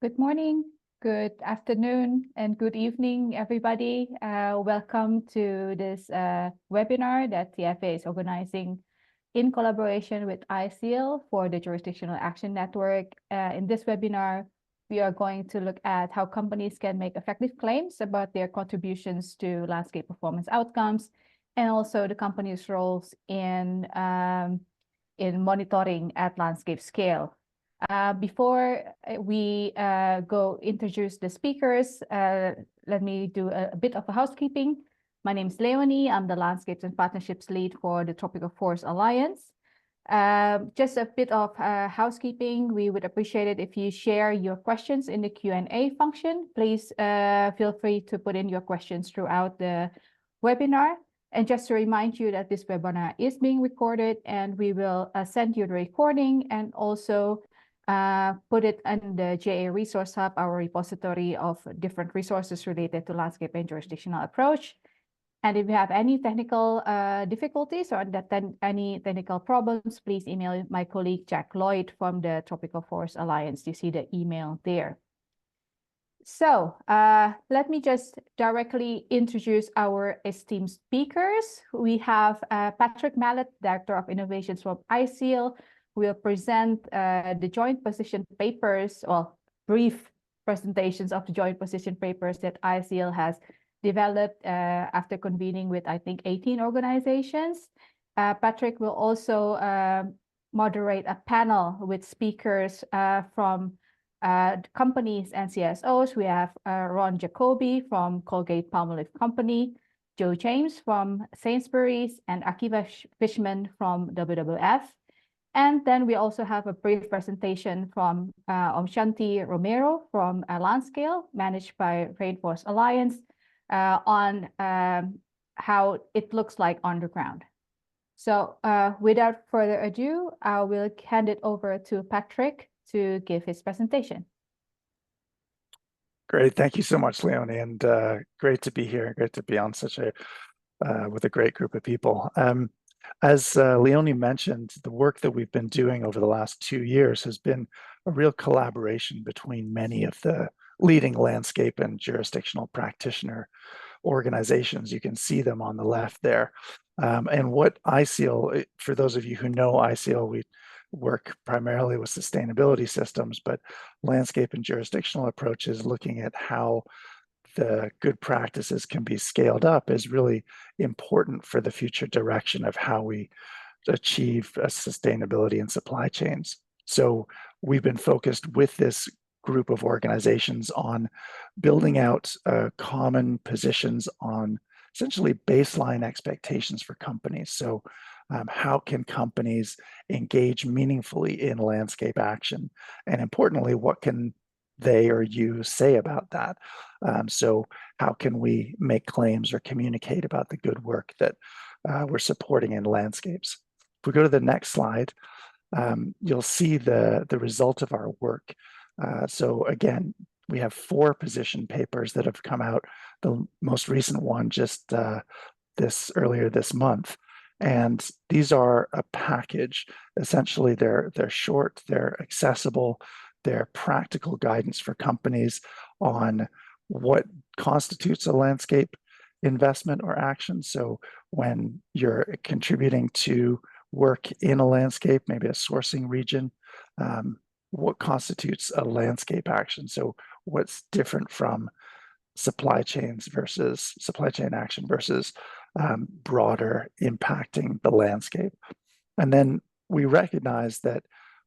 Good morning, good afternoon, and good evening, everybody. Welcome to this webinar that TFA is organizing in collaboration with ISEAL for the Jurisdictional Action Network. In this webinar, we are going to look at how companies can make effective claims about their contributions to landscape performance outcomes, and also the company's roles in monitoring at landscape scale. Before we go introduce the speakers, let me do a bit of a housekeeping. My name is Leonie. I'm the Landscapes and Partnerships Lead for the Tropical Forest Alliance. Just a bit of housekeeping. We would appreciate it if you share your questions in the Q&A function. Please feel free to put in your questions throughout the webinar. And just to remind you that this webinar is being recorded, and we will send you the recording and also put it in the JA Resource Hub, our repository of different resources related to landscape and jurisdictional approach. And if you have any technical difficulties or any technical problems, please email my colleague Jack Lloyd from the Tropical Forest Alliance. You see the email there. So let me just directly introduce our esteemed speakers. We have Patrick Mallet, Director of Innovations from ISEAL, who will present the joint position papers, or brief presentations of the joint position papers that ISEAL has developed after convening with, I think, 18 organizations. Patrick will also moderate a panel with speakers from companies and CSOs. We have Ron Jacoby from Colgate-Palmolive Company, Joe James from Sainsbury's, and Akiva Fishman from WWF. And then we also have a brief presentation from Shanti Romero from LandScale, managed by Rainforest Alliance, on how it looks like on the ground. So without further ado, I will hand it over to Patrick to give his presentation. Great, thank you so much, Leonie, and great to be here. Great to be on such a with a great group of people. As Leonie mentioned, the work that we've been doing over the last 2 years has been a real collaboration between many of the leading landscape and jurisdictional practitioner organizations. You can see them on the left there. And what ISEAL, for those of you who know ISEAL, we work primarily with sustainability systems, but landscape and jurisdictional approaches looking at how the good practices can be scaled up is really important for the future direction of how we achieve sustainability in supply chains. So we've been focused with this group of organizations on building out common positions on essentially baseline expectations for companies. So how can companies engage meaningfully in landscape action? And importantly, what can they or you say about that? So how can we make claims or communicate about the good work that we're supporting in landscapes? If we go to the next slide, you'll see the result of our work. So again, we have 4 position papers that have come out. The most recent one just earlier this month. And these are a package. Essentially, they're short, they're accessible, they're practical guidance for companies on what constitutes a landscape investment or action. So when you're contributing to work in a landscape, maybe a sourcing region, what constitutes a landscape action? So what's different from supply chain action versus broader impacting the landscape. And then we recognize that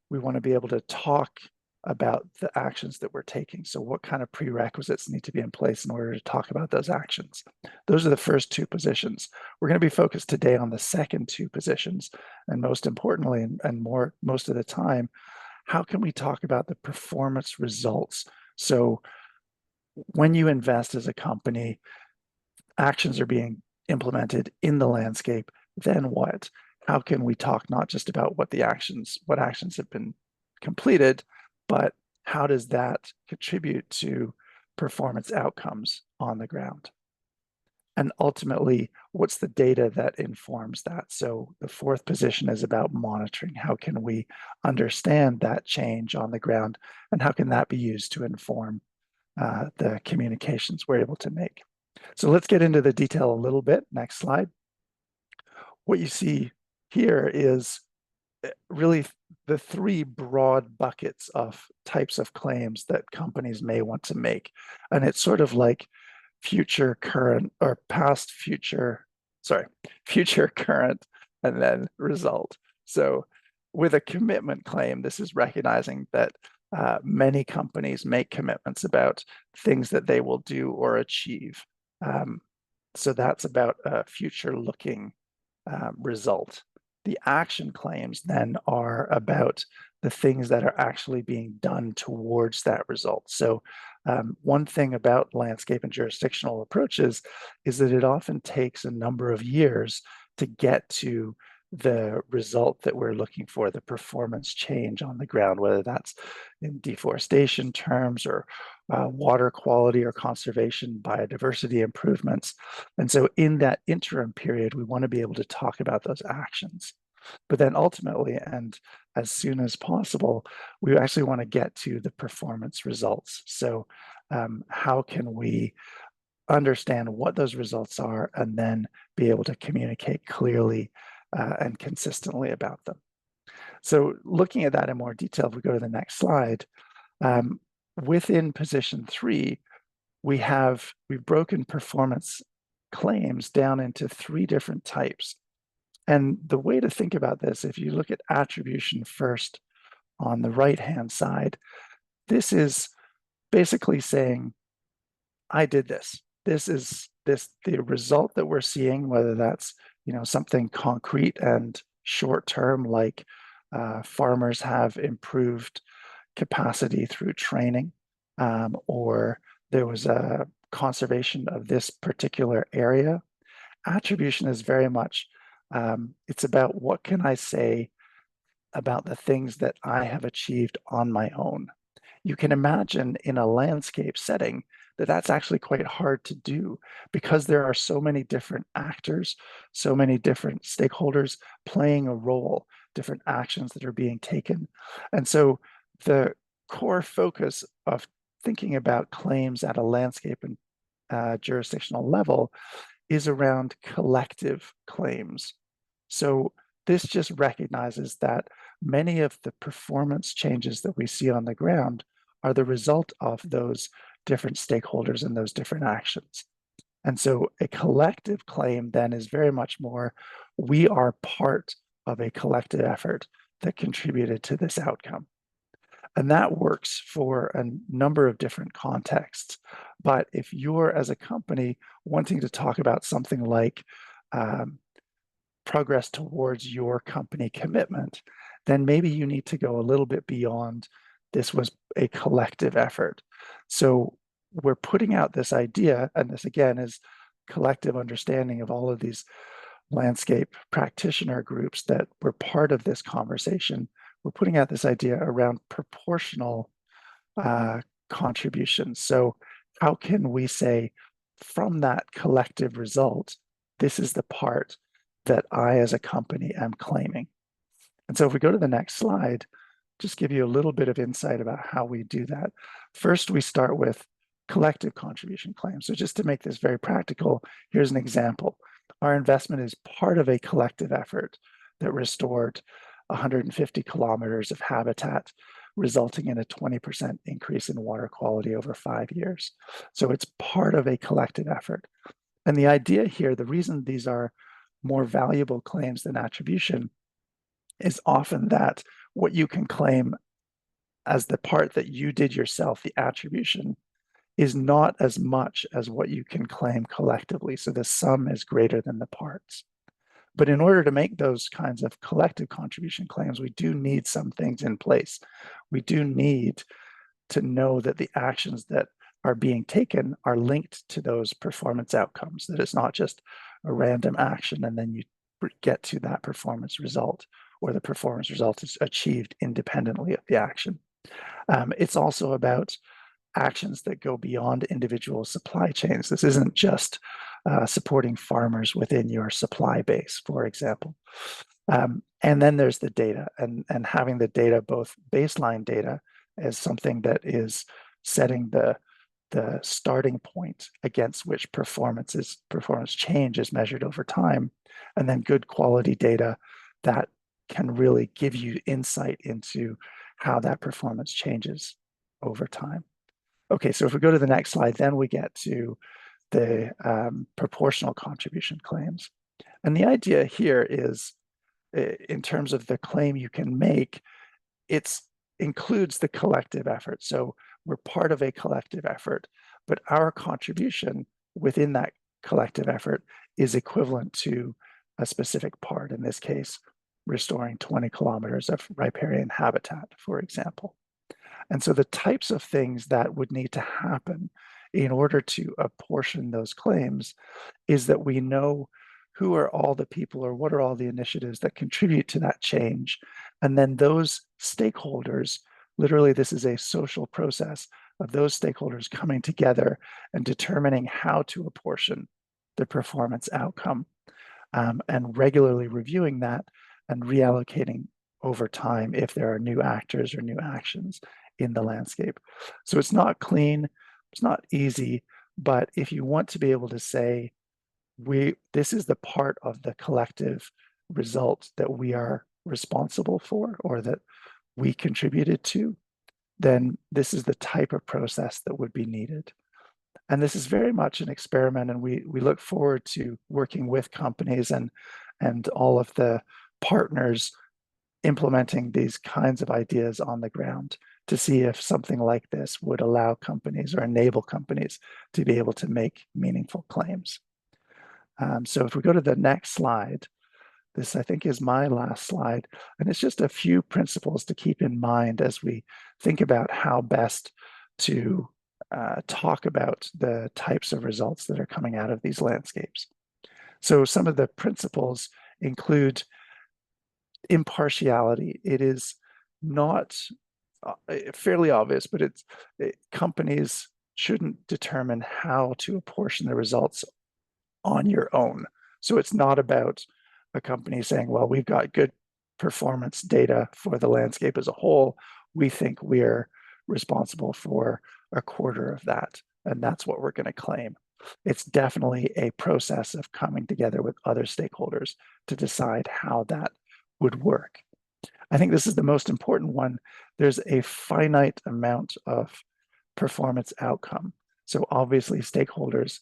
we want to be able to talk about the actions that we're taking. So what kind of prerequisites need to be in place in order to talk about those actions? Those are the first 2 positions. We're going to be focused today on the second 2 positions. And most importantly, and most of the time, how can we talk about the performance results? So when you invest as a company, actions are being implemented in the landscape, then what? How can we talk not just about what actions have been completed, but how does that contribute to performance outcomes on the ground? And ultimately, what's the data that informs that? So the fourth position is about monitoring. How can we understand that change on the ground, and how can that be used to inform the communications we're able to make? So let's get into the detail a little bit. Next slide. What you see here is really the three broad buckets of types of claims that companies may want to make. And it's sort of like future, current, or past, future, current, and then result. So with a commitment claim, this is recognizing that many companies make commitments about things that they will do or achieve. So that's about a future-looking result. The action claims then are about the things that are actually being done towards that result. So one thing about landscape and jurisdictional approaches is that it often takes a number of years to get to the result that we're looking for, the performance change on the ground, whether that's in deforestation terms or water quality or conservation, biodiversity improvements. And so in that interim period, we want to be able to talk about those actions. But then ultimately, and as soon as possible, we actually want to get to the performance results. So how can we understand what those results are and then be able to communicate clearly and consistently about them? So looking at that in more detail, if we go to the next slide, within position 3, we've broken performance claims down into 3 different types. And the way to think about this, if you look at attribution first on the right-hand side, this is basically saying, I did this. This is the result that we're seeing, whether that's something concrete and short-term, like farmers have improved capacity through training, or there was a conservation of this particular area. Attribution is very much, it's about what can I say about the things that I have achieved on my own. You can imagine in a landscape setting that that's actually quite hard to do because there are so many different actors, so many different stakeholders playing a role, different actions that are being taken. And so the core focus of thinking about claims at a landscape and jurisdictional level is around collective claims. So this just recognizes that many of the performance changes that we see on the ground are the result of those different stakeholders and those different actions. And so a collective claim then is very much more, we are part of a collective effort that contributed to this outcome. And that works for a number of different contexts. But if you're, as a company, wanting to talk about something like progress towards your company commitment, then maybe you need to go a little bit beyond this was a collective effort. So we're putting out this idea, and this again is collective understanding of all of these landscape practitioner groups that were part of this conversation. We're putting out this idea around proportional contributions. So how can we say from that collective result, this is the part that I as a company am claiming? And so if we go to the next slide, just give you a little bit of insight about how we do that. First, we start with collective contribution claims. So just to make this very practical, here's an example. Our investment is part of a collective effort that restored 150 kilometers of habitat, resulting in a 20% increase in water quality over 5 years. So it's part of a collective effort. And the idea here, the reason these are more valuable claims than attribution is often that what you can claim as the part that you did yourself, the attribution, is not as much as what you can claim collectively. So the sum is greater than the parts. But in order to make those kinds of collective contribution claims, we do need some things in place. We do need to know that the actions that are being taken are linked to those performance outcomes, that it's not just a random action and then you get to that performance result, or the performance result is achieved independently of the action. It's also about actions that go beyond individual supply chains. This isn't just supporting farmers within your supply base, for example. And then there's the data, and having the data, both baseline data as something that is setting the starting point against which performance change is measured over time, and then good quality data that can really give you insight into how that performance changes over time. Okay, so if we go to the next slide, then we get to the proportional contribution claims. And the idea here is, in terms of the claim you can make, it includes the collective effort. So we're part of a collective effort, but our contribution within that collective effort is equivalent to a specific part, in this case, restoring 20 kilometers of riparian habitat, for example. And so the types of things that would need to happen in order to apportion those claims is that we know who are all the people, or what are all the initiatives that contribute to that change. And then those stakeholders, literally this is a social process of those stakeholders coming together and determining how to apportion the performance outcome, and regularly reviewing that and reallocating over time if there are new actors or new actions in the landscape. So it's not clean, it's not easy, but if you want to be able to say, this is the part of the collective result that we are responsible for, or that we contributed to, then this is the type of process that would be needed. And this is very much an experiment, and we look forward to working with companies and all of the partners implementing these kinds of ideas on the ground to see if something like this would allow companies or enable companies to be able to make meaningful claims. So if we go to the next slide, this I think is my last slide, and it's just a few principles to keep in mind as we think about how best to talk about the types of results that are coming out of these landscapes. So some of the principles include impartiality. It is not fairly obvious, but companies shouldn't determine how to apportion the results on your own. So it's not about a company saying, well, we've got good performance data for the landscape as a whole. We think we're responsible for a quarter of that, and that's what we're going to claim. It's definitely a process of coming together with other stakeholders to decide how that would work. I think this is the most important one. There's a finite amount of performance outcome. So obviously stakeholders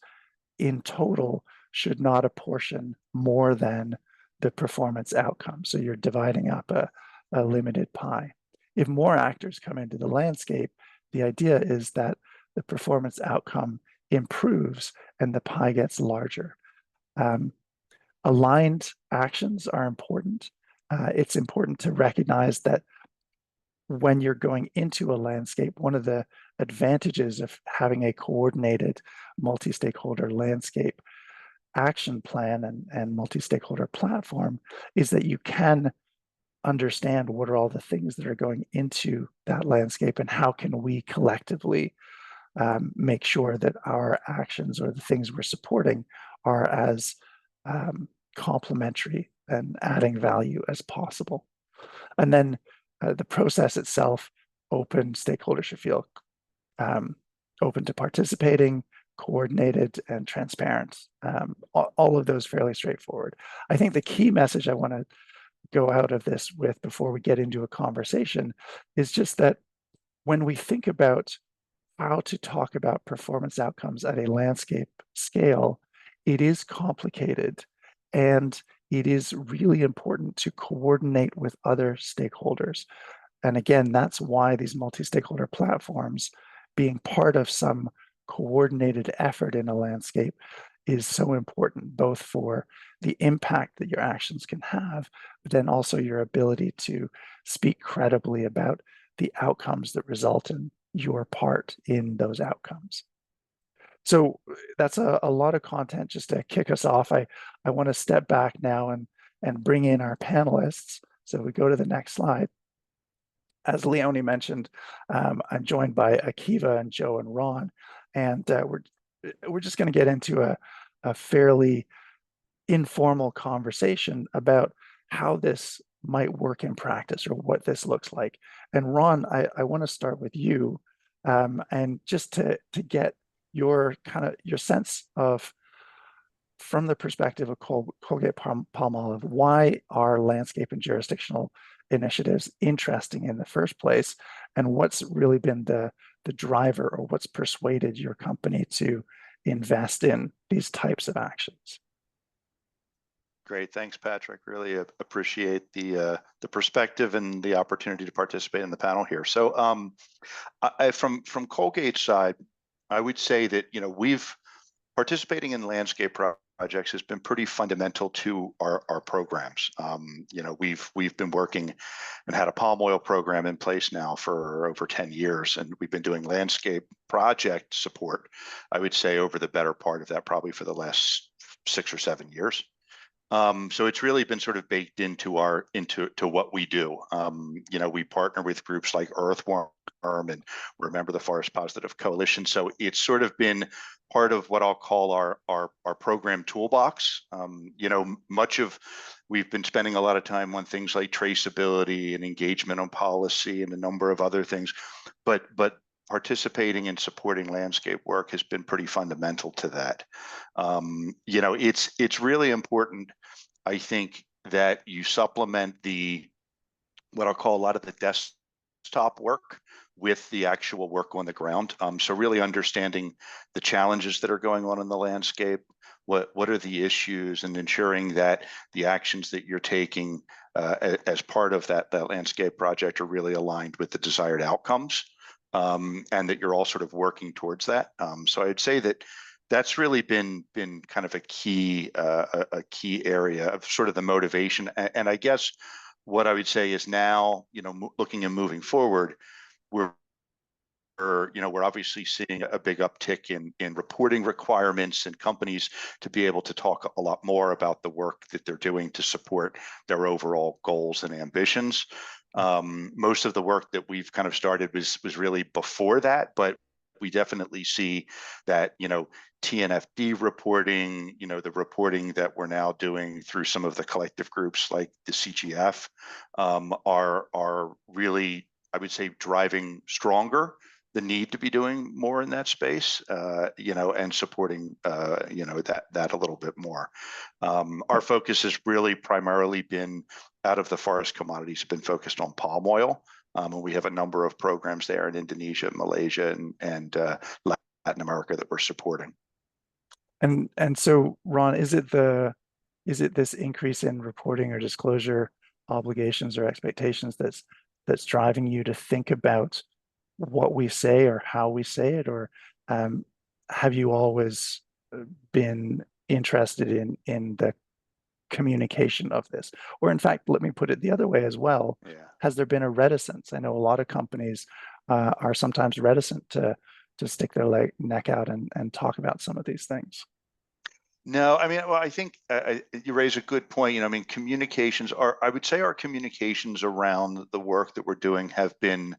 in total should not apportion more than the performance outcome. So you're dividing up a limited pie. If more actors come into the landscape, the idea is that the performance outcome improves and the pie gets larger. Aligned actions are important. It's important to recognize that when you're going into a landscape, one of the advantages of having a coordinated multi-stakeholder landscape action plan and multi-stakeholder platform is that you can understand what are all the things that are going into that landscape and how can we collectively make sure that our actions or the things we're supporting are as complementary and adding value as possible. And then the process itself, open, stakeholders should feel open to participating, coordinated, and transparent. All of those fairly straightforward. I think the key message I want to go out of this with before we get into a conversation is just that when we think about how to talk about performance outcomes at a landscape scale, it is complicated, and it is really important to coordinate with other stakeholders. And again, that's why these multi-stakeholder platforms, being part of some coordinated effort in a landscape, is so important, both for the impact that your actions can have, but then also your ability to speak credibly about the outcomes that result in your part in those outcomes. So that's a lot of content just to kick us off. I want to step back now and bring in our panelists. So we go to the next slide. As Leonie mentioned, I'm joined by Akiva and Joe and Ron, and we're just going to get into a fairly informal conversation about how this might work in practice or what this looks like. And Ron, I want to start with you, and just to get your sense of, from the perspective of Colgate-Palmolive, why are landscape and jurisdictional initiatives interesting in the first place, and what's really been the driver, or what's persuaded your company to invest in these types of actions? Great, thanks, Patrick. Really appreciate the perspective and the opportunity to participate in the panel here. So, from Colgate's side, I would say that we've participating in landscape projects has been pretty fundamental to our programs. We've been working and had a palm oil program in place now for over 10 years, and we've been doing landscape project support, I would say, over the better part of that, probably for the last 6 or 7 years. So it's really been sort of baked into what we do. We partner with groups like Earthworm and Remember the Forest Positive Coalition. So it's sort of been part of what I'll call our program toolbox. We've been spending a lot of time on things like traceability and engagement on policy and a number of other things, but participating and supporting landscape work has been pretty fundamental to that. It's really important, I think, that you supplement what I'll call a lot of the desktop work with the actual work on the ground. So really understanding the challenges that are going on in the landscape, what are the issues, and ensuring that the actions that you're taking as part of that landscape project are really aligned with the desired outcomes. And that you're all sort of working towards that. So I'd say that's really been kind of a key area of sort of the motivation. And I guess what I would say is now, looking and moving forward, we're obviously seeing a big uptick in reporting requirements and companies to be able to talk a lot more about the work that they're doing to support their overall goals and ambitions. Most of the work that we've kind of started was really before that, but we definitely see that, TNFD reporting, the reporting that we're now doing through some of the collective groups like the CGF, are really, I would say, driving stronger the need to be doing more in that space, and supporting, that a little bit more. Our focus has really primarily been out of the forest commodities, have been focused on palm oil. And we have a number of programs there in Indonesia, Malaysia, and Latin America that we're supporting. And so, Ron, is it this increase in reporting or disclosure obligations or expectations that's driving you to think about what we say or how we say it, or have you always been interested in the communication of this? Or in fact, let me put it the other way as well. Yeah. Has there been a reticence? I know a lot of companies are sometimes reticent to stick their neck out and talk about some of these things. No, I mean, well, I think you raise a good point. I would say our communications around the work that we're doing have been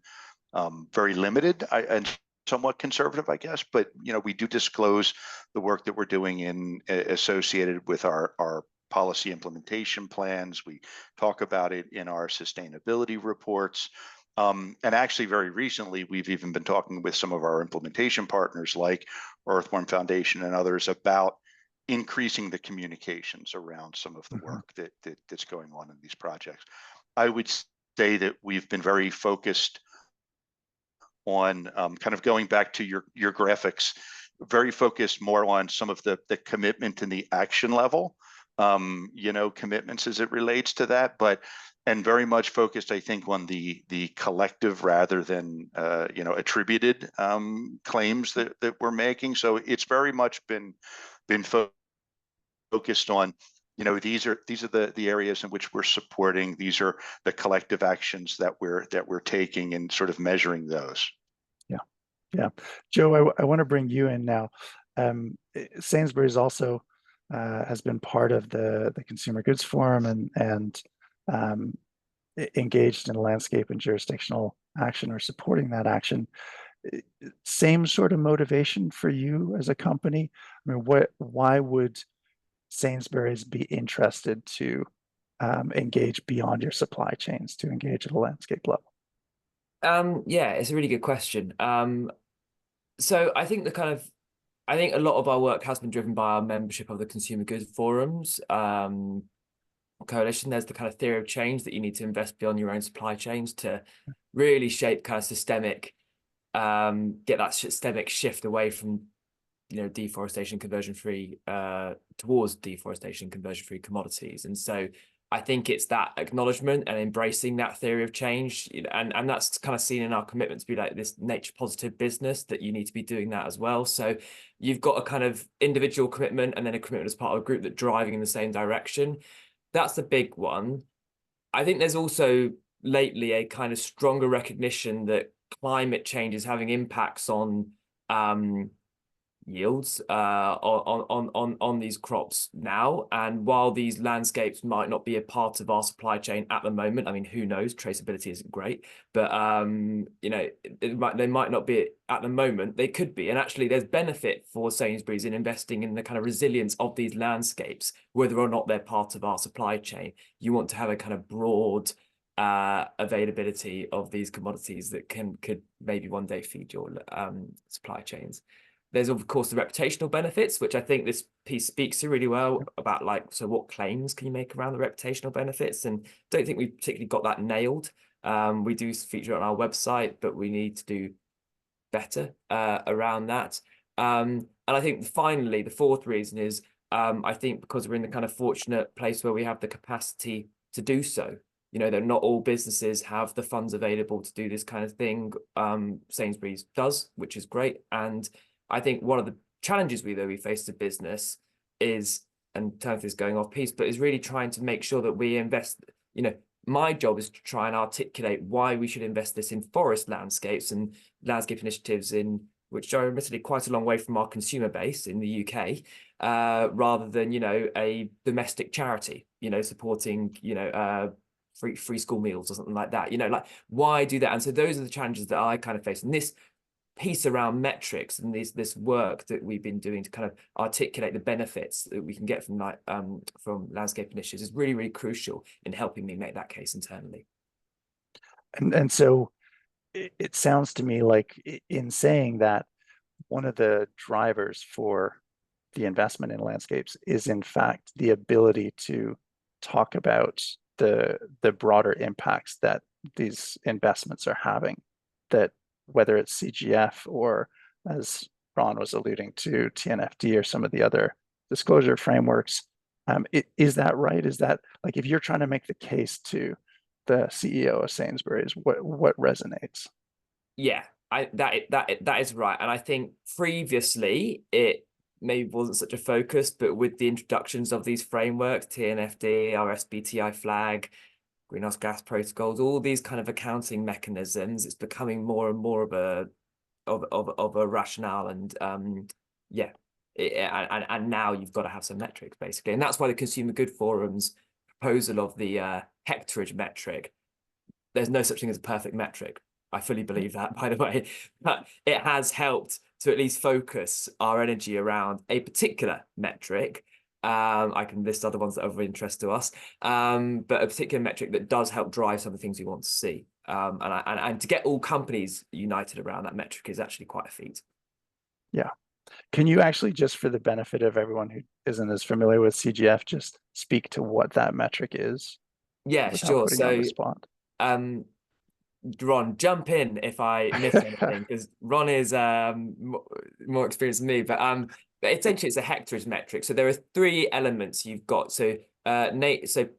very limited and somewhat conservative, I guess. But we do disclose the work that we're doing associated with our policy implementation plans. We talk about it in our sustainability reports. And actually, very recently, we've even been talking with some of our implementation partners like Earthworm Foundation and others about increasing the communications around some of the work that's going on in these projects. I would say that we've been very focused on kind of going back to your graphics, very focused more on some of the commitment and the action level, commitments as it relates to that, and very much focused, I think, on the collective rather than attributed claims that we're making. So it's very much been focused on, these are the areas in which we're supporting. These are the collective actions that we're taking and sort of measuring those. Yeah. Joe, I want to bring you in now. Sainsbury's also has been part of the Consumer Goods Forum and engaged in landscape and jurisdictional action or supporting that action. Same sort of motivation for you as a company? I mean, why would Sainsbury's be interested to engage beyond your supply chains, to engage at a landscape level? Yeah, it's a really good question. So I think I think a lot of our work has been driven by our membership of the Consumer Goods Forums coalition. There's the kind of theory of change that you need to invest beyond your own supply chains to really shape kind of systemic, get that systemic shift away from, deforestation conversion free towards deforestation conversion free commodities. And so I think it's that acknowledgement and embracing that theory of change, and that's kind of seen in our commitment to be like this nature positive business, that you need to be doing that as well. So you've got a kind of individual commitment and then a commitment as part of a group that driving in the same direction. That's the big one. I think there's also lately a kind of stronger recognition that climate change is having impacts on yields on these crops now. And while these landscapes might not be a part of our supply chain at the moment, I mean, who knows, traceability isn't great, but they might not be at the moment. They could be. And actually there's benefit for Sainsbury's in investing in the kind of resilience of these landscapes, whether or not they're part of our supply chain. You want to have a kind of broad availability of these commodities that could maybe one day feed your supply chains. There's of course the reputational benefits, which I think this piece speaks to really well about, like, so what claims can you make around the reputational benefits? And don't think we've particularly got that nailed. We do feature it on our website, but we need to do better around that. And I think finally, the fourth reason is I think because we're in the kind of fortunate place where we have the capacity to do so. That not all businesses have the funds available to do this kind of thing. Sainsbury's does, which is great. And I think one of the challenges we face as a business is, and Timothy is going off piece, but is really trying to make sure that we invest. My job is to try and articulate why we should invest this in forest landscapes and landscape initiatives in which are admittedly quite a long way from our consumer base in the UK, rather than, a domestic charity, supporting, free school meals or something like that. Like, why do that? And so those are the challenges that I kind of face. And this piece around metrics and this work that we've been doing to kind of articulate the benefits that we can get from landscape initiatives is really, really crucial in helping me make that case internally. And so it sounds to me like, in saying that, one of the drivers for the investment in landscapes is in fact the ability to talk about the broader impacts that these investments are having, that whether it's CGF or, as Ron was alluding to, TNFD or some of the other disclosure frameworks. Is that right? Is that, like, if you're trying to make the case to the CEO of Sainsbury's, what resonates? Yeah, that is right. And I think previously it maybe wasn't such a focus, but with the introductions of these frameworks, TNFD, our SBTI flag, greenhouse gas protocols, all these kind of accounting mechanisms, it's becoming more and more of a rationale. And and now you've got to have some metrics, basically. And that's why the Consumer Good Forum's proposal of the hectarage metric, there's no such thing as a perfect metric. I fully believe that, by the way, but it has helped to at least focus our energy around a particular metric. I can list other ones that are of interest to us, but a particular metric that does help drive some of the things we want to see. And to get all companies united around that metric is actually quite a feat. Yeah. Can you actually, just for the benefit of everyone who isn't as familiar with CGF, just speak to what that metric is? Yeah, sure. So, on the spot. Ron, jump in if I miss anything, because Ron is more experienced than me. But essentially, it's a hectarage metric. So there are three elements you've got. So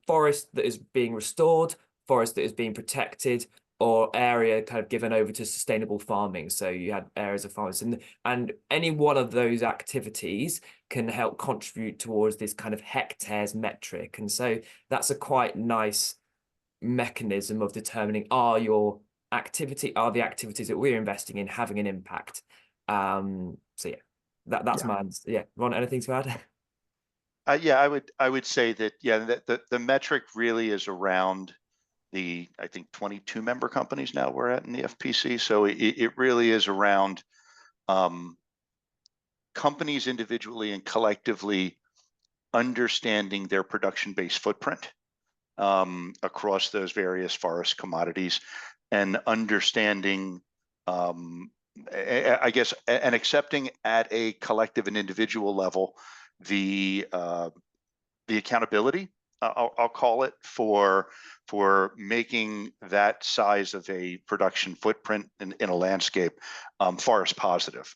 forest that is being restored, forest that is being protected, or area kind of given over to sustainable farming. So you had areas of farmers, and any one of those activities can help contribute towards this kind of hectares metric. And so that's a quite nice mechanism of determining, are the activities that we're investing in having an impact. So yeah, that's my answer. Yeah, Ron, anything to add? Yeah, I would say that, yeah, the metric really is around I think 22 member companies now we're at in the FPC. So it really is around companies individually and collectively understanding their production-based footprint across those various forest commodities, and understanding, I guess, and accepting at a collective and individual level the accountability, I'll call it, for making that size of a production footprint in a landscape forest positive.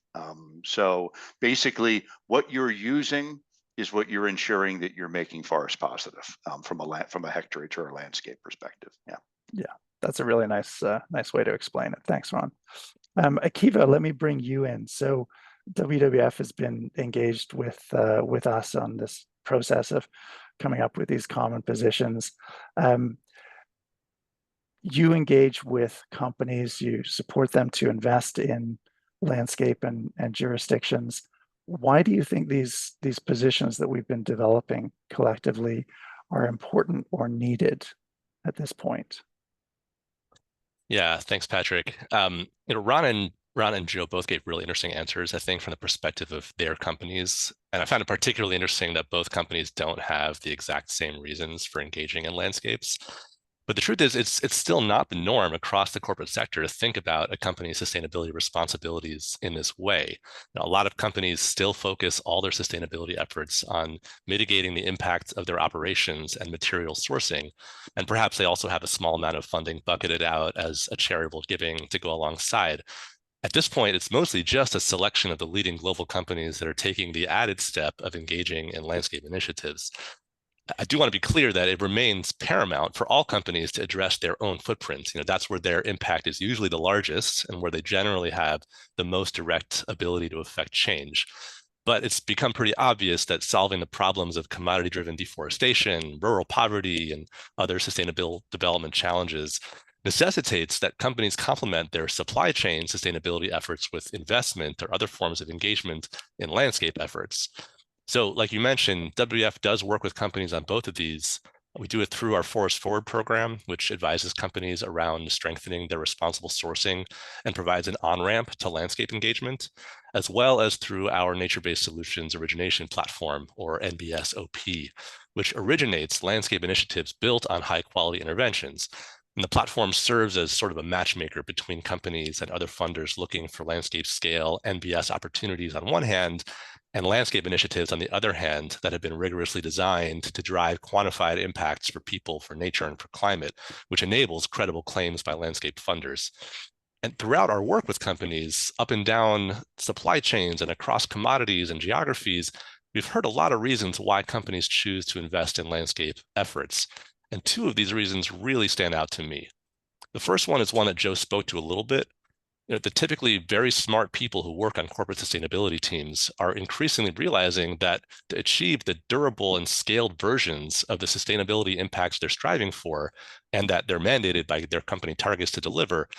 So basically, what you're using is what you're ensuring that you're making forest positive from a hectareage or a landscape perspective. Yeah, that's a really nice way to explain it. Thanks, Ron. Akiva, let me bring you in. So WWF has been engaged with us on this process of coming up with these common positions. You engage with companies, you support them to invest in landscape and jurisdictions. Why do you think these positions that we've been developing collectively are important or needed at this point? Yeah, thanks, Patrick. Ron and Joe both gave really interesting answers, I think, from the perspective of their companies. And I found it particularly interesting that both companies don't have the exact same reasons for engaging in landscapes. But the truth is, it's still not the norm across the corporate sector to think about a company's sustainability responsibilities in this way. Now, a lot of companies still focus all their sustainability efforts on mitigating the impact of their operations and material sourcing. And perhaps they also have a small amount of funding bucketed out as a charitable giving to go alongside. At this point, it's mostly just a selection of the leading global companies that are taking the added step of engaging in landscape initiatives. I do want to be clear that it remains paramount for all companies to address their own footprints. That's where their impact is usually the largest and where they generally have the most direct ability to affect change. But it's become pretty obvious that solving the problems of commodity-driven deforestation, rural poverty, and other sustainable development challenges necessitates that companies complement their supply chain sustainability efforts with investment or other forms of engagement in landscape efforts. So like you mentioned, WWF does work with companies on both of these. We do it through our Forest Forward program, which advises companies around strengthening their responsible sourcing and provides an on-ramp to landscape engagement, as well as through our Nature-Based Solutions Origination Platform, or NBSOP, which originates landscape initiatives built on high-quality interventions. And the platform serves as sort of a matchmaker between companies and other funders looking for landscape scale NBS opportunities on one hand, and landscape initiatives on the other hand that have been rigorously designed to drive quantified impacts for people, for nature, and for climate, which enables credible claims by landscape funders. And throughout our work with companies, up and down supply chains and across commodities and geographies, we've heard a lot of reasons why companies choose to invest in landscape efforts. And two of these reasons really stand out to me. The first one is one that Joe spoke to a little bit. The typically very smart people who work on corporate sustainability teams are increasingly realizing that to achieve the durable and scaled versions of the sustainability impacts they're striving for, and that they're mandated by their company targets to deliver,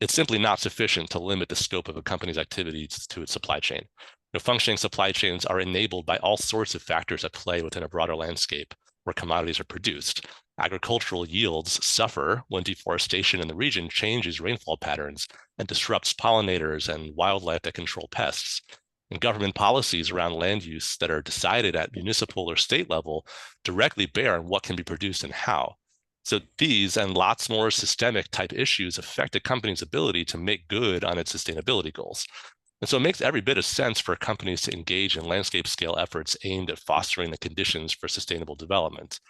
it's simply not sufficient to limit the scope of a company's activities to its supply chain. Functioning supply chains are enabled by all sorts of factors at play within a broader landscape where commodities are produced. Agricultural yields suffer when deforestation in the region changes rainfall patterns and disrupts pollinators and wildlife that control pests. And government policies around land use that are decided at municipal or state level directly bear on what can be produced and how. So these and lots more systemic type issues affect a company's ability to make good on its sustainability goals. And so it makes every bit of sense for companies to engage in landscape scale efforts aimed at fostering the conditions for sustainable development.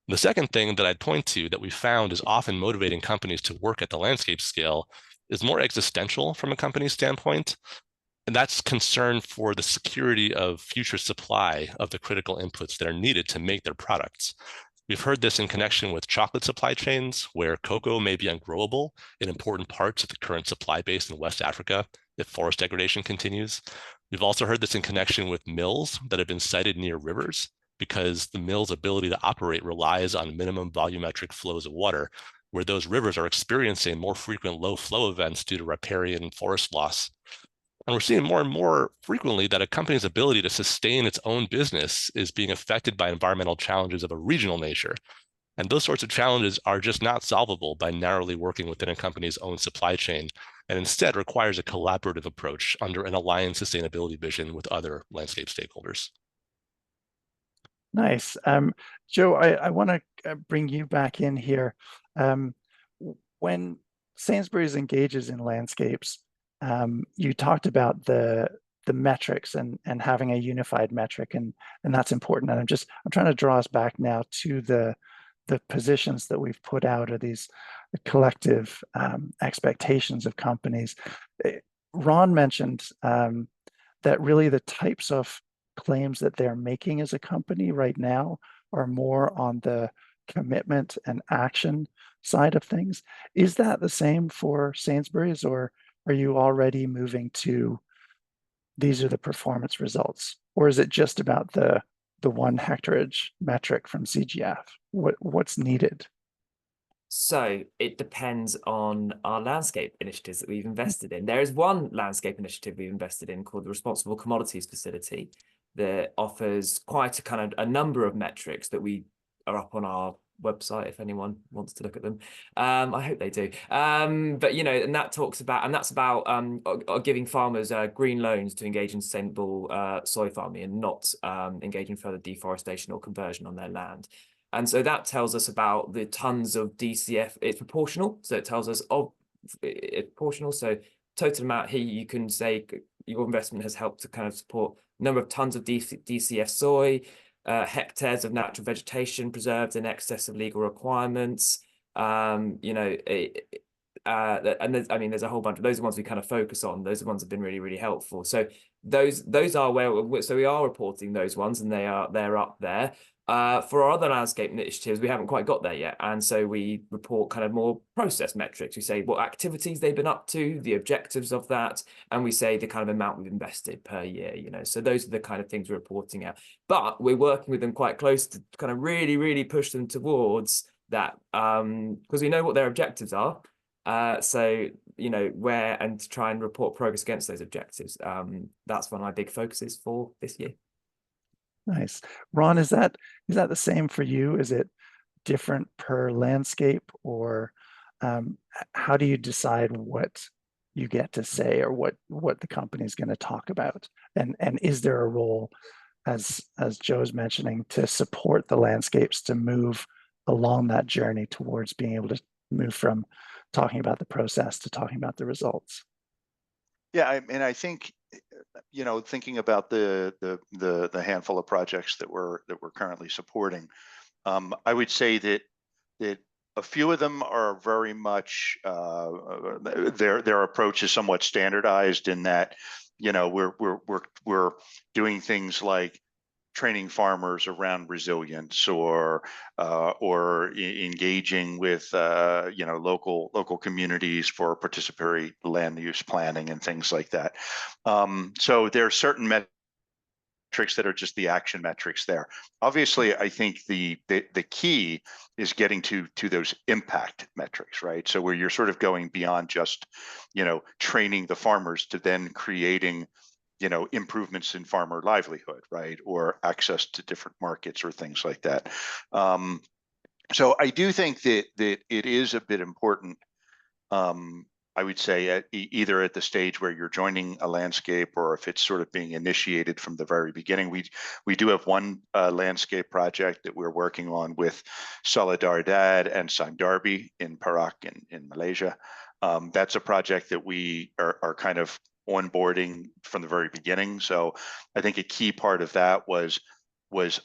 The second thing that I'd point to that we found is often motivating companies to work at the landscape scale is more existential from a company's standpoint. And that's concern for the security of future supply of the critical inputs that are needed to make their products. We've heard this in connection with chocolate supply chains, where cocoa may be ungrowable in important parts of the current supply base in West Africa if forest degradation continues. We've also heard this in connection with mills that have been sited near rivers, because the mill's ability to operate relies on minimum volumetric flows of water, where those rivers are experiencing more frequent low flow events due to riparian forest loss. And we're seeing more and more frequently that a company's ability to sustain its own business is being affected by environmental challenges of a regional nature. And those sorts of challenges are just not solvable by narrowly working within a company's own supply chain, and instead requires a collaborative approach under an aligned sustainability vision with other landscape stakeholders. Nice. Joe, I want to bring you back in here. When Sainsbury's engages in landscapes, you talked about the metrics and having a unified metric, and that's important. And I'm trying to draw us back now to the positions that we've put out, or these collective expectations of companies. Ron mentioned that really the types of claims that they're making as a company right now are more on the commitment and action side of things. Is that the same for Sainsbury's, or are you already moving to these are the performance results, or is it just about the 1 hectarage metric from CGF? What's needed? So it depends on our landscape initiatives that we've invested in. There is one landscape initiative we've invested in called the Responsible Commodities Facility that offers quite a number of metrics that we are up on our website if anyone wants to look at them. I hope they do. But and that talks about, and that's about giving farmers green loans to engage in sustainable soy farming and not engage in further deforestation or conversion on their land. And so that tells us about the tons of DCF. It's proportional, so it tells us it's proportional. So total amount here, you can say your investment has helped to kind of support number of tons of DCF soy, hectares of natural vegetation preserved in excess of legal requirements. And there's a whole bunch of those ones we kind of focus on. Those ones have been really, really helpful. So those are so we are reporting those ones, and they're up there. For our other landscape initiatives, we haven't quite got there yet. And so we report kind of more process metrics. We say what activities they've been up to, the objectives of that, and we say the kind of amount we've invested per year, So those are the kind of things we're reporting out. But we're working with them quite close to kind of really, really push them towards that, because we know what their objectives are. So, where and to try and report progress against those objectives. That's one of my big focuses for this year. Nice. Ron, is that the same for you? Is it different per landscape, or how do you decide what you get to say, or what the company is going to talk about? And is there a role, as Joe's mentioning, to support the landscapes to move along that journey towards being able to move from talking about the process to talking about the results? Yeah, I think, thinking about the handful of projects that we're currently supporting, I would say that a few of them are very much their approach is somewhat standardized in that, we're doing things like training farmers around resilience, or engaging with local communities for participatory land use planning and things like that. So there are certain metrics that are just the action metrics there. Obviously, I think the key is getting to those impact metrics, right? So where you're sort of going beyond just training the farmers to then creating improvements in farmer livelihood, right? Or access to different markets or things like that. So I do think that it is a bit important, I would say, either at the stage where you're joining a landscape, or if it's sort of being initiated from the very beginning. We do have one landscape project that we're working on with Solidaridad and Sangdarbi in Perak in Malaysia. That's a project that we are kind of onboarding from the very beginning. So I think a key part of that was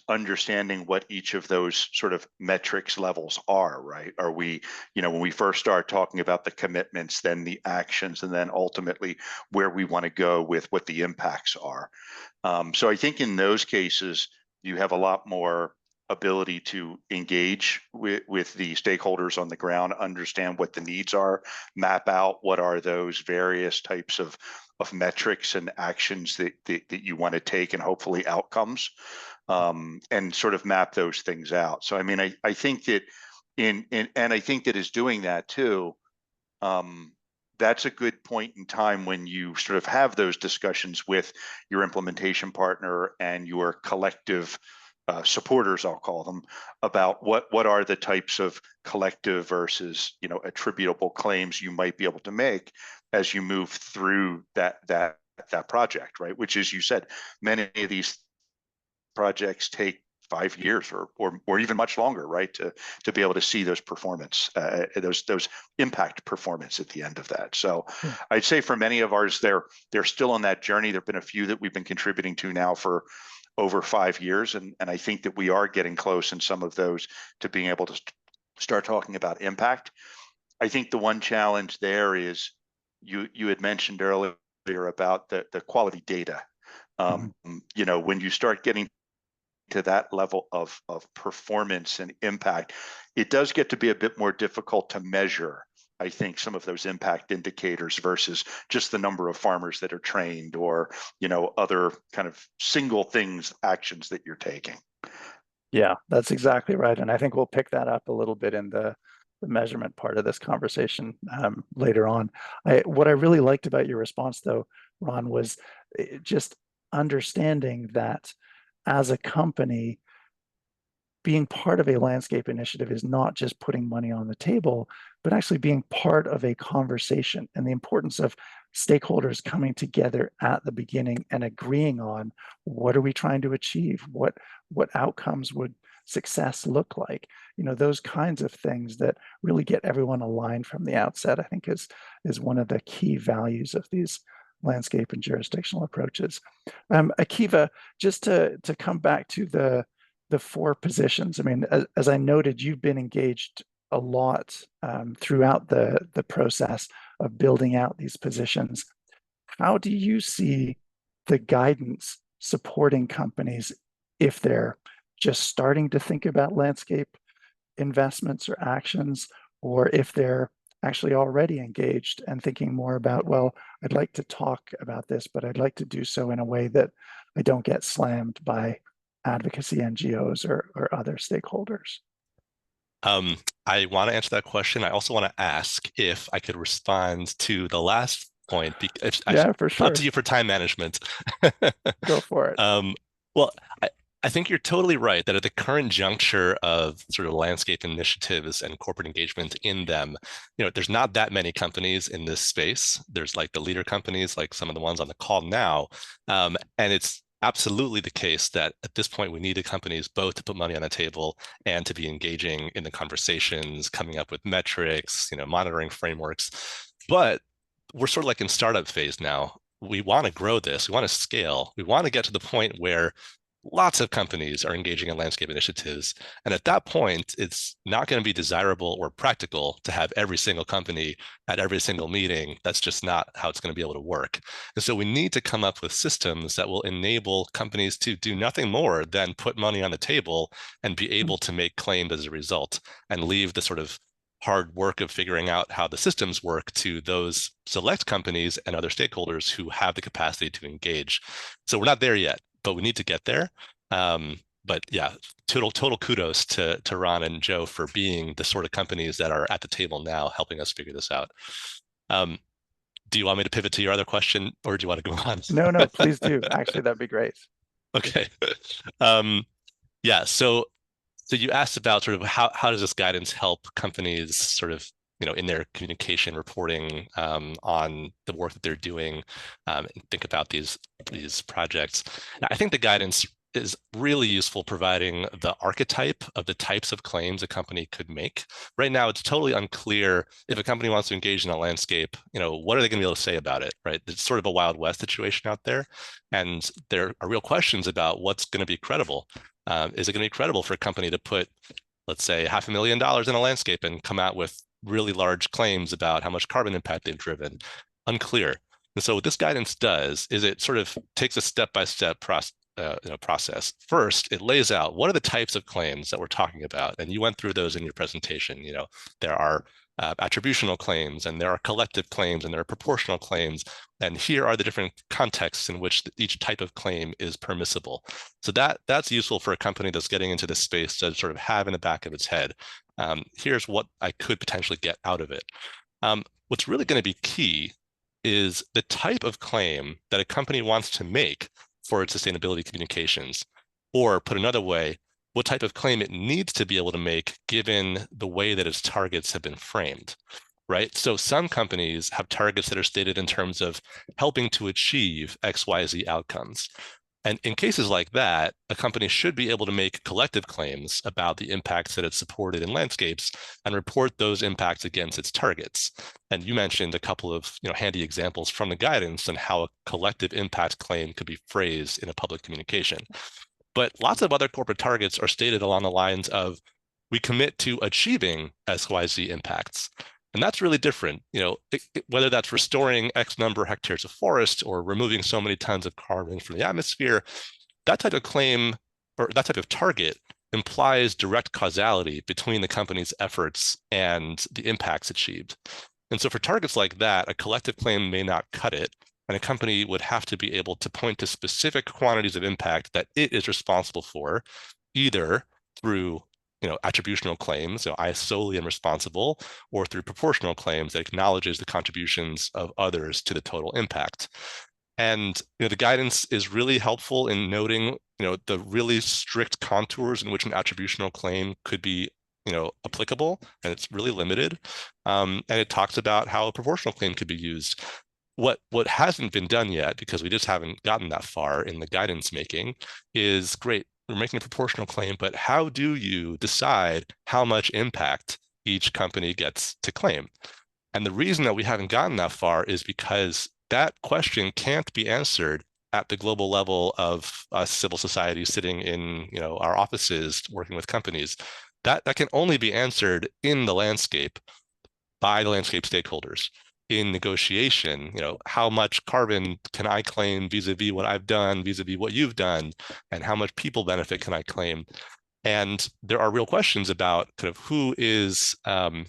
understanding what each of those sort of metrics levels are, right? Are we, when we first start talking about the commitments, then the actions, and then ultimately where we want to go with what the impacts are. So I think in those cases, you have a lot more ability to engage with the stakeholders on the ground, understand what the needs are, map out what are those various types of metrics and actions that you want to take, and hopefully outcomes, and sort of map those things out. So I mean, I think that and I think that is doing that too. That's a good point in time when you sort of have those discussions with your implementation partner and your collective supporters, I'll call them, about what are the types of collective versus attributable claims you might be able to make as you move through that project, right? Which, as you said, many of these projects take 5 years or even much longer, right? To be able to see those performance, those impact performance at the end of that. So I'd say for many of ours, they're still on that journey. There've been a few that we've been contributing to now for over 5 years, and I think that we are getting close in some of those to being able to start talking about impact. I think the one challenge there is you had mentioned earlier about the quality data. When you start getting to that level of performance and impact, it does get to be a bit more difficult to measure, I think, some of those impact indicators versus just the number of farmers that are trained or, other kind of single things, actions that you're taking. Yeah, that's exactly right. And I think we'll pick that up a little bit in the measurement part of this conversation later on. What I really liked about your response, though, Ron, was just understanding that as a company, being part of a landscape initiative is not just putting money on the table, but actually being part of a conversation, and the importance of stakeholders coming together at the beginning and agreeing on what are we trying to achieve, what outcomes would success look like, those kinds of things that really get everyone aligned from the outset, I think is one of the key values of these landscape and jurisdictional approaches. Akiva, just to come back to the 4 positions. I mean, as I noted, you've been engaged a lot throughout the process of building out these positions. How do you see the guidance supporting companies if they're just starting to think about landscape investments or actions, or if they're actually already engaged and thinking more about, well, I'd like to talk about this, but I'd like to do so in a way that I don't get slammed by advocacy NGOs or other stakeholders? I want to answer that question. I also want to ask if I could respond to the last point. Yeah, for sure. Up to you for time management. Go for it. Well, I think you're totally right that at the current juncture of sort of landscape initiatives and corporate engagement in them, there's not that many companies in this space. There's like the leader companies, like some of the ones on the call now. And it's absolutely the case that at this point, we needed companies both to put money on the table and to be engaging in the conversations, coming up with metrics, monitoring frameworks. But we're sort of like in startup phase now. We want to grow this. We want to scale. We want to get to the point where lots of companies are engaging in landscape initiatives. And at that point, it's not going to be desirable or practical to have every single company at every single meeting. That's just not how it's going to be able to work. And so we need to come up with systems that will enable companies to do nothing more than put money on the table and be able to make claims as a result, and leave the sort of hard work of figuring out how the systems work to those select companies and other stakeholders who have the capacity to engage. So we're not there yet, but we need to get there. But yeah, total kudos to Ron and Joe for being the sort of companies that are at the table now helping us figure this out. Do you want me to pivot to your other question, or do you want to go on? No, please do. Actually, that'd be great. Okay. Yeah, so you asked about sort of how does this guidance help companies sort of, in their communication reporting on the work that they're doing, and think about these projects. I think the guidance is really useful providing the archetype of the types of claims a company could make. Right now, it's totally unclear if a company wants to engage in a landscape, what are they going to be able to say about it, right? It's sort of a Wild West situation out there. And there are real questions about what's going to be credible. Is it going to be credible for a company to put, let's say, $500,000 in a landscape and come out with really large claims about how much carbon impact they've driven? Unclear. And so what this guidance does is it sort of takes a step-by-step process. First, it lays out what are the types of claims that we're talking about. And you went through those in your presentation. There are attributional claims, and there are collective claims, and there are proportional claims. And here are the different contexts in which each type of claim is permissible. So that's useful for a company that's getting into this space to sort of have in the back of its head. Here's what I could potentially get out of it. What's really going to be key is the type of claim that a company wants to make for its sustainability communications. Or put another way, what type of claim it needs to be able to make given the way that its targets have been framed, right? So some companies have targets that are stated in terms of helping to achieve XYZ outcomes. And in cases like that, a company should be able to make collective claims about the impacts that it's supported in landscapes and report those impacts against its targets. And you mentioned a couple of handy examples from the guidance on how a collective impact claim could be phrased in a public communication. But lots of other corporate targets are stated along the lines of, we commit to achieving XYZ impacts. And that's really different, whether that's restoring X number of hectares of forest or removing so many tons of carbon from the atmosphere. That type of claim or that type of target implies direct causality between the company's efforts and the impacts achieved. And so for targets like that, a collective claim may not cut it, and a company would have to be able to point to specific quantities of impact that it is responsible for, either through attributional claims, I solely am responsible, or through proportional claims that acknowledges the contributions of others to the total impact. And the guidance is really helpful in noting the really strict contours in which an attributional claim could be applicable, and it's really limited. And it talks about how a proportional claim could be used. What hasn't been done yet, because we just haven't gotten that far in the guidance making, is great. We're making a proportional claim, but how do you decide how much impact each company gets to claim? And the reason that we haven't gotten that far is because that question can't be answered at the global level of civil society sitting in our offices working with companies. That can only be answered in the landscape by the landscape stakeholders. In negotiation, how much carbon can I claim vis-a-vis what I've done, vis-a-vis what you've done, and how much people benefit can I claim? And there are real questions about kind of who is and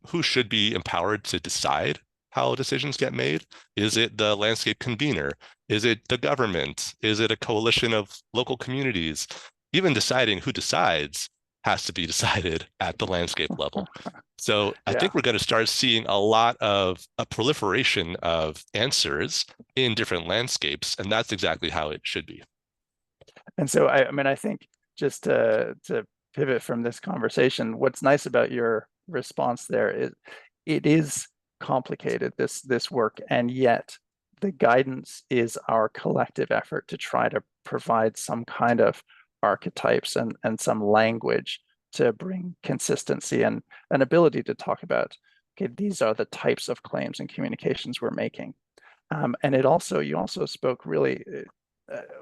who should be empowered to decide how decisions get made. Is it the landscape convener? Is it the government? Is it a coalition of local communities? Even deciding who decides has to be decided at the landscape level. So I think we're going to start seeing a lot of a proliferation of answers in different landscapes, and that's exactly how it should be. And so, I think just to pivot from this conversation, what's nice about your response there is it is complicated, this work, and yet the guidance is our collective effort to try to provide some kind of archetypes and some language to bring consistency and an ability to talk about, okay, these are the types of claims and communications we're making. And you also spoke really,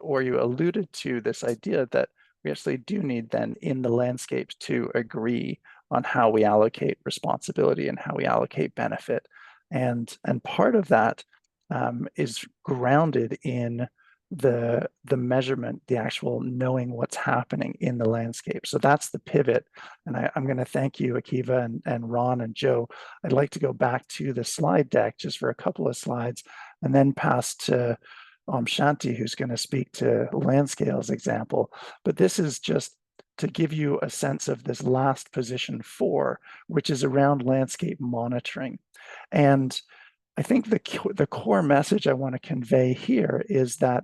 or you alluded to this idea that we actually do need then in the landscapes to agree on how we allocate responsibility and how we allocate benefit. And part of that is grounded in the measurement, the actual knowing what's happening in the landscape. So that's the pivot. And I'm going to thank you, Akiva and Ron and Joe. I'd like to go back to the slide deck just for a couple of slides and then pass to Shanti, who's going to speak to LandScale's example. But this is just to give you a sense of this last position 4, which is around landscape monitoring. And I think the core message I want to convey here is that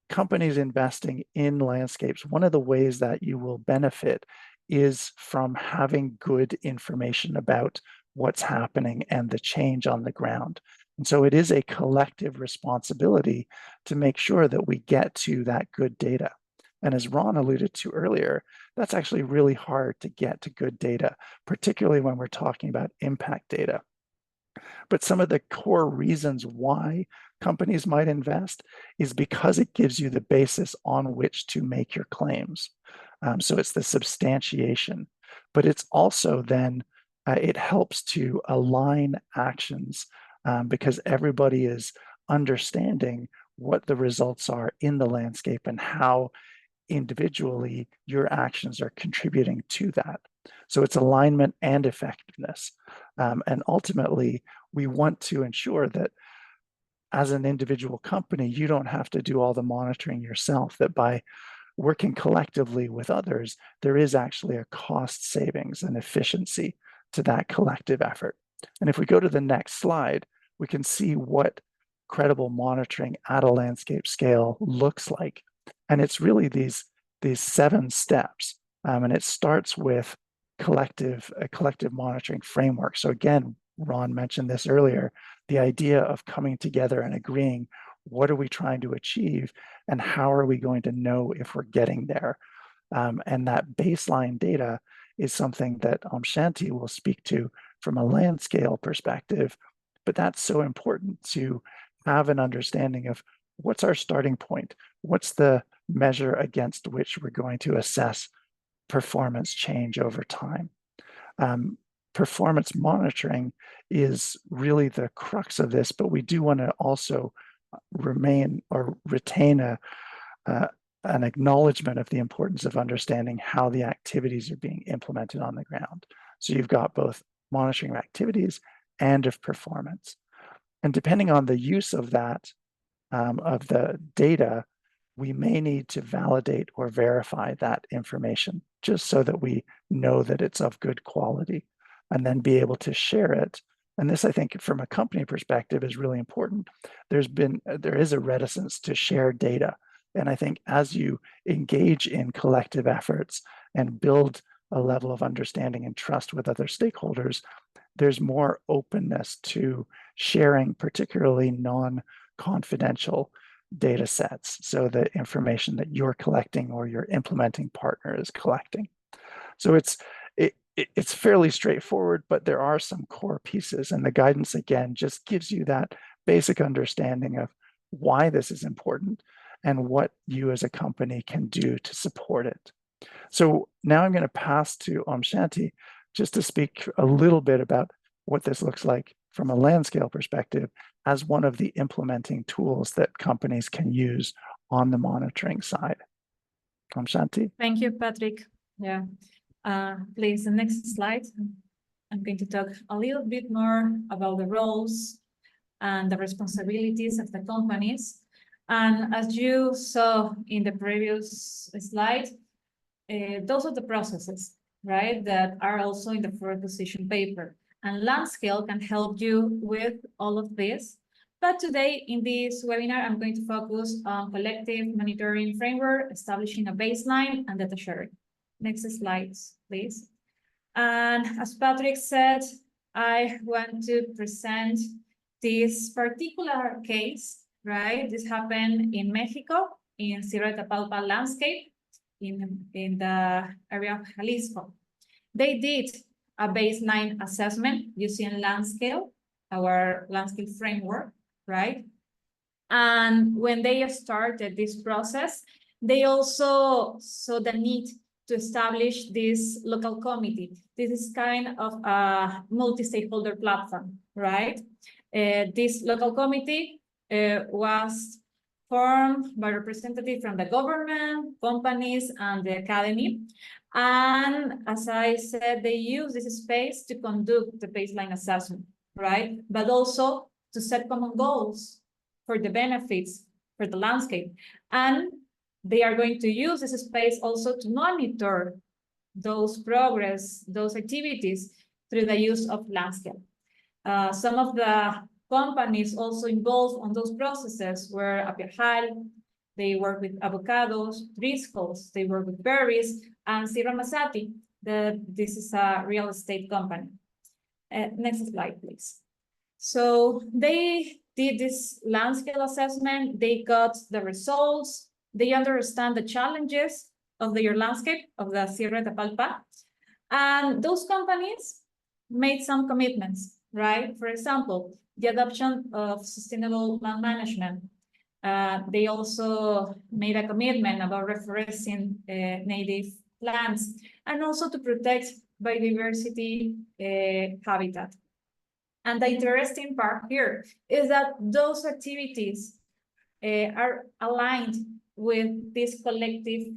companies investing in landscapes, one of the ways that you will benefit is from having good information about what's happening and the change on the ground. And so it is a collective responsibility to make sure that we get to that good data. And as Ron alluded to earlier, that's actually really hard to get to good data, particularly when we're talking about impact data. But some of the core reasons why companies might invest is because it gives you the basis on which to make your claims. So it's the substantiation, but it's also then, it helps to align actions because everybody is understanding what the results are in the landscape and how individually your actions are contributing to that. So it's alignment and effectiveness. And ultimately, we want to ensure that as an individual company, you don't have to do all the monitoring yourself, that by working collectively with others, there is actually a cost savings and efficiency to that collective effort. And if we go to the next slide, we can see what credible monitoring at a landscape scale looks like. And it's really these these 7 steps, and it starts with a collective monitoring framework. So again, Ron mentioned this earlier, the idea of coming together and agreeing, what are we trying to achieve and how are we going to know if we're getting there? And that baseline data is something that Shanti will speak to from a LandScale perspective, but that's so important to have an understanding of what's our starting point, what's the measure against which we're going to assess performance change over time. Performance monitoring is really the crux of this, but we do want to also retain an acknowledgement of the importance of understanding how the activities are being implemented on the ground. So you've got both monitoring of activities and of performance. And depending on the use of that, of the data, we may need to validate or verify that information just so that we know that it's of good quality and then be able to share it. And this, I think, from a company perspective is really important. There is a reticence to share data. And I think as you engage in collective efforts and build a level of understanding and trust with other stakeholders, there's more openness to sharing, particularly non-confidential data sets. So the information that you're collecting or your implementing partner is collecting. So it's fairly straightforward, but there are some core pieces, and the guidance again just gives you that basic understanding of why this is important and what you as a company can do to support it. So now I'm going to pass to Shanti just to speak a little bit about what this looks like from a LandScale perspective as one of the implementing tools that companies can use on the monitoring side. Shanti. Thank you, Patrick. Yeah. Please, the next slide. I'm going to talk a little bit more about the roles and the responsibilities of the companies. And as you saw in the previous slide, those are the processes, right, that are also in the fourth position paper. And LandScale can help you with all of this. But today in this webinar, I'm going to focus on collective monitoring framework, establishing a baseline, and data sharing. Next slides, please. And as Patrick said, I want to present this particular case, right? This happened in Mexico, in Sierra de Tapalpa landscape, in the area of Jalisco. They did a baseline assessment using LandScale, our LandScale framework, right? And when they started this process, they also saw the need to establish this local committee. This is kind of a multi-stakeholder platform, right? This local committee was formed by representatives from the government, companies, and the academy. And as I said, they use this space to conduct the baseline assessment, right? But also to set common goals for the benefits for the landscape. And they are going to use this space also to monitor those progress, those activities through the use of LandScale. Some of the companies also involved on those processes were Apiajal, they work with avocados, Driscoll's, they work with berries, and Sierra Masati, this is a real estate company. Next slide, please. So they did this LandScale assessment, they got the results, they understand the challenges of their landscape, of the Sierra de Tapalpa, and those companies made some commitments, right? For example, the adoption of sustainable land management. They also made a commitment about reforesting native plants and also to protect biodiversity habitat. And the interesting part here is that those activities are aligned with this collective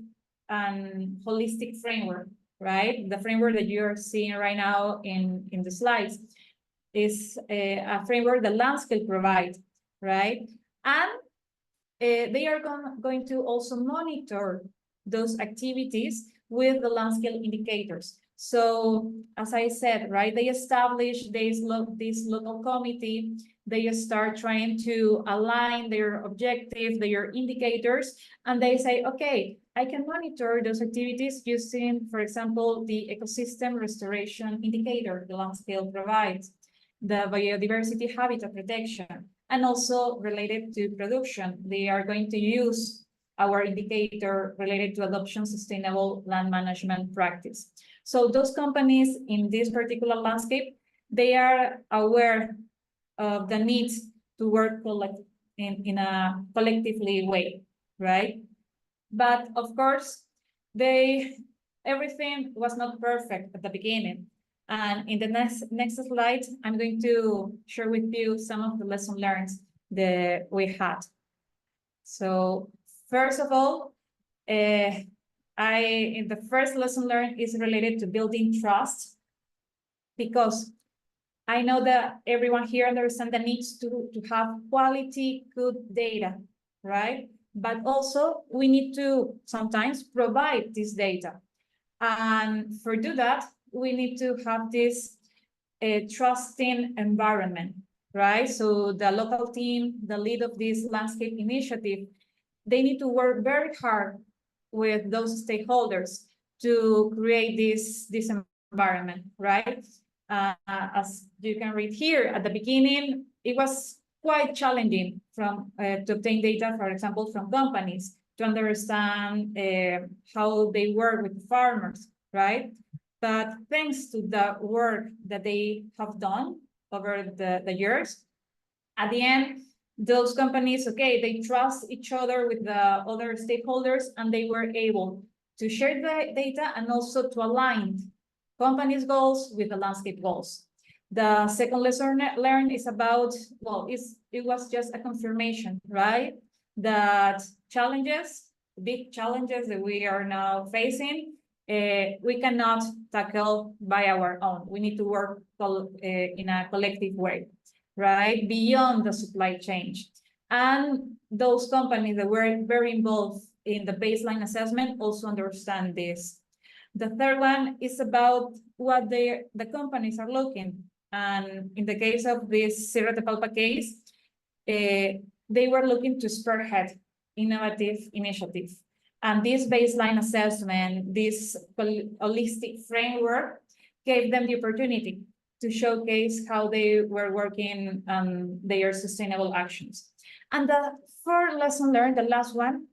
and holistic framework, right? The framework that you're seeing right now in the slides is a framework that LandScale provides, right? And they are going to also monitor those activities with the LandScale indicators. So as I said, right, they established this local committee. they start trying to align their objectives, their indicators, and they say, okay, I can monitor those activities using, for example, the ecosystem restoration indicator the LandScale provides, the biodiversity habitat protection, and also related to production. They are going to use our indicator related to adoption sustainable land management practice. So those companies in this particular landscape, they are aware of the need to work in a collectively way, right? But of course, everything was not perfect at the beginning. And in the next slide, I'm going to share with you some of the lessons learned that we had. So first of all, the first lesson learned is related to building trust, because I know that everyone here understands the needs to have quality, good data, right? But also we need to sometimes provide this data. And for do that, we need to have this trusting environment, right? So the local team, the lead of this landscape initiative, they need to work very hard with those stakeholders to create this environment, right? As you can read here, at the beginning, it was quite challenging to obtain data, for example, from companies, to understand how they work with farmers, right? But thanks to the work that they have done over the years, at the end, those companies, okay, they trust each other with the other stakeholders, and they were able to share the data and also to align companies' goals with the landscape goals. The second lesson learned is about, well, it was just a confirmation, right? That challenges, big challenges that we are now facing, we cannot tackle by our own. We need to work in a collective way, right? Beyond the supply chain. And those companies that were very involved in the baseline assessment also understand this. The third one is about what the companies are looking. And in the case of this Sierra de Palpa case, they were looking to spearhead innovative initiatives. And this baseline assessment, this holistic framework, gave them the opportunity to showcase how they were working on their sustainable actions. And the fourth lesson learned, the last one,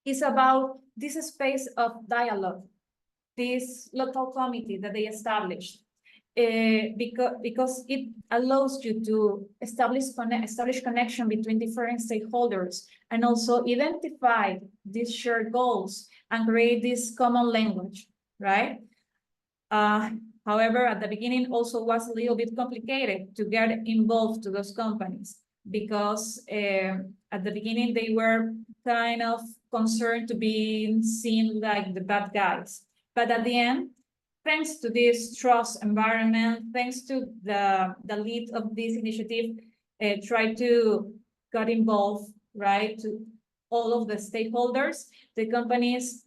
is about this space of dialogue, this local committee that they established, because it allows you to establish connection between different stakeholders and also identify these shared goals and create this common language, right? However, at the beginning also was a little bit complicated to get involved to those companies, because at the beginning they were kind of concerned to be seen like the bad guys. But at the end, thanks to this trust environment, thanks to the lead of this initiative, try to get involved, right, to all of the stakeholders, the companies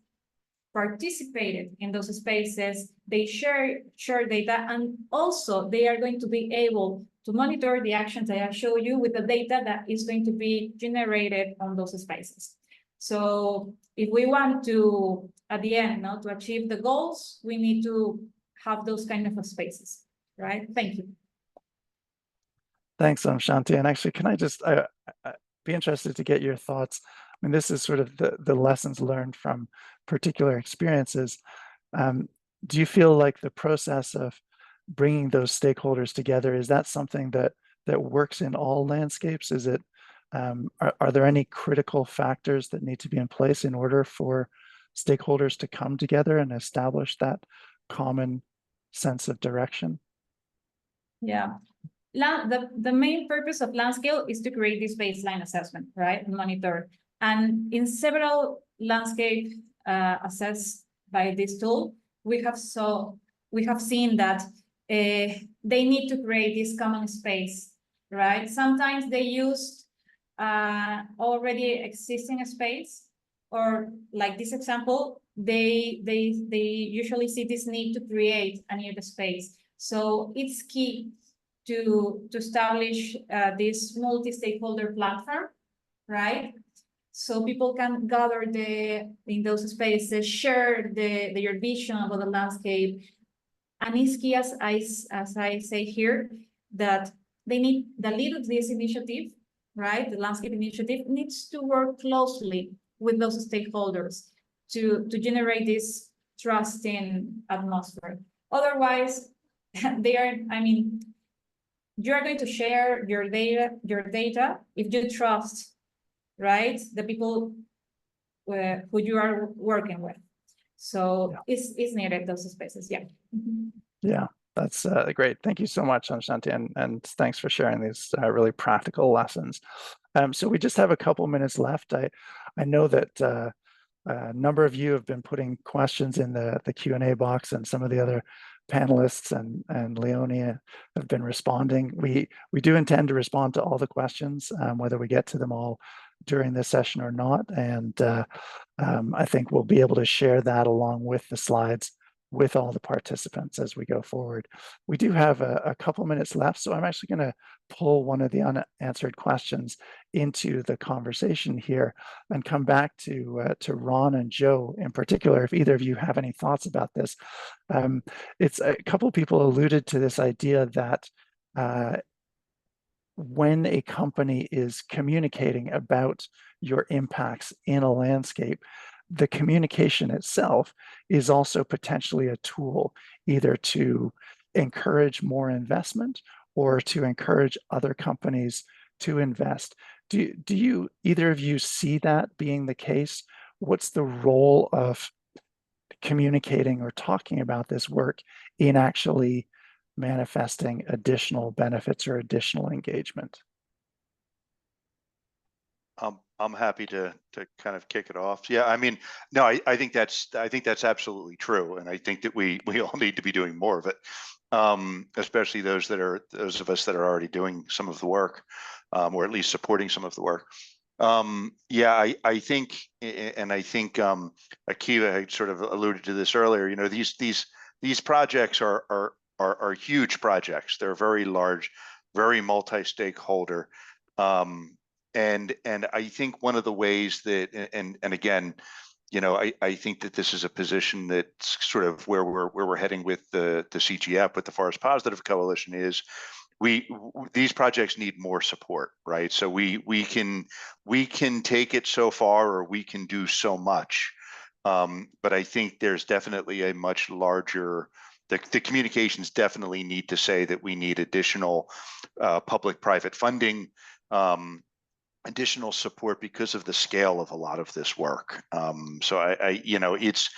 participated in those spaces, they share data, and also they are going to be able to monitor the actions I have shown you with the data that is going to be generated on those spaces. So if we want to, at the end, to achieve the goals, we need to have those kind of spaces, right? Thank you. Thanks, Shanti. And actually, can I just be interested to get your thoughts? I mean, this is sort of the lessons learned from particular experiences. Do you feel like the process of bringing those stakeholders together, is that something that works in all landscapes? Is it, are there any critical factors that need to be in place in order for stakeholders to come together and establish that common sense of direction? Yeah. The main purpose of LandScale is to create this baseline assessment, right, and monitor. And in several landscape assessed by this tool, we have seen that they need to create this common space, right? Sometimes they use already existing space, or like this example, they usually see this need to create a new space. So it's key to establish this multi-stakeholder platform, right? So people can gather in those spaces, share their vision about the landscape. And it's key, as I say here, that the lead of this initiative, right, the landscape initiative, needs to work closely with those stakeholders to generate this trusting atmosphere. Otherwise, you are going to share your data if you trust, right, the people who you are working with. So it's needed, those spaces, yeah. Yeah, that's great. Thank you so much, Shanti, and thanks for sharing these really practical lessons. So we just have a couple minutes left. I know that a number of you have been putting questions in the Q&A box, and some of the other panelists and Leonie have been responding. We do intend to respond to all the questions, whether we get to them all during this session or not. And I think we'll be able to share that along with the slides with all the participants as we go forward. We do have a couple minutes left, so I'm actually going to pull one of the unanswered questions into the conversation here and come back to Ron and Joe in particular, if either of you have any thoughts about this. It's a couple of people alluded to this idea that when a company is communicating about your impacts in a landscape, the communication itself is also potentially a tool either to encourage more investment or to encourage other companies to invest. Do you, either of you, see that being the case? What's the role of communicating or talking about this work in actually manifesting additional benefits or additional engagement? I'm happy to kind of kick it off. Yeah, I mean, no, I think that's absolutely true, and I think that we all need to be doing more of it, especially those of us that are already doing some of the work, or at least supporting some of the work. Yeah, I think, and I think Akiva had sort of alluded to this earlier. You know, these projects are huge projects. They're very large, very multi-stakeholder. And I think one of the ways that, and again, you know, I think that this is a position that's sort of where we're heading with the CGF, with the Forest Positive Coalition, is these projects need more support, right? So we can take it so far, or we can do so much, but I think there's definitely a much larger. The communications definitely need to say that we need additional public-private funding. Additional support because of the scale of a lot of this work. So I you know, it's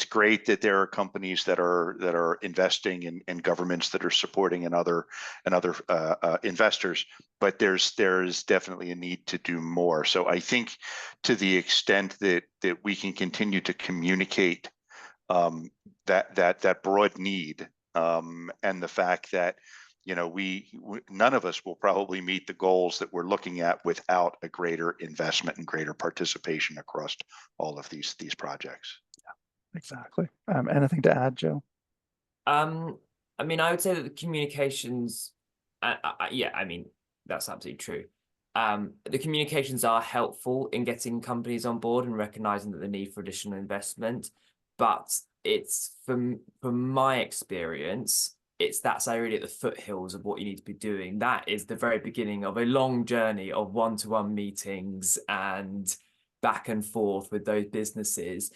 great that there are companies that are investing and governments that are supporting and other investors, but there's definitely a need to do more. So I think to the extent that we can continue to communicate that broad need, and the fact that, you know, none of us will probably meet the goals that we're looking at without a greater investment and greater participation across all of these projects. Yeah, exactly. Anything to add, Joe? I mean, I would say that the communications, yeah, I mean, that's absolutely true. The communications are helpful in getting companies on board and recognizing that the need for additional investment, but it's from my experience, that's really at the foothills of what you need to be doing. That is the very beginning of a long journey of one-to-one meetings and back and forth with those businesses.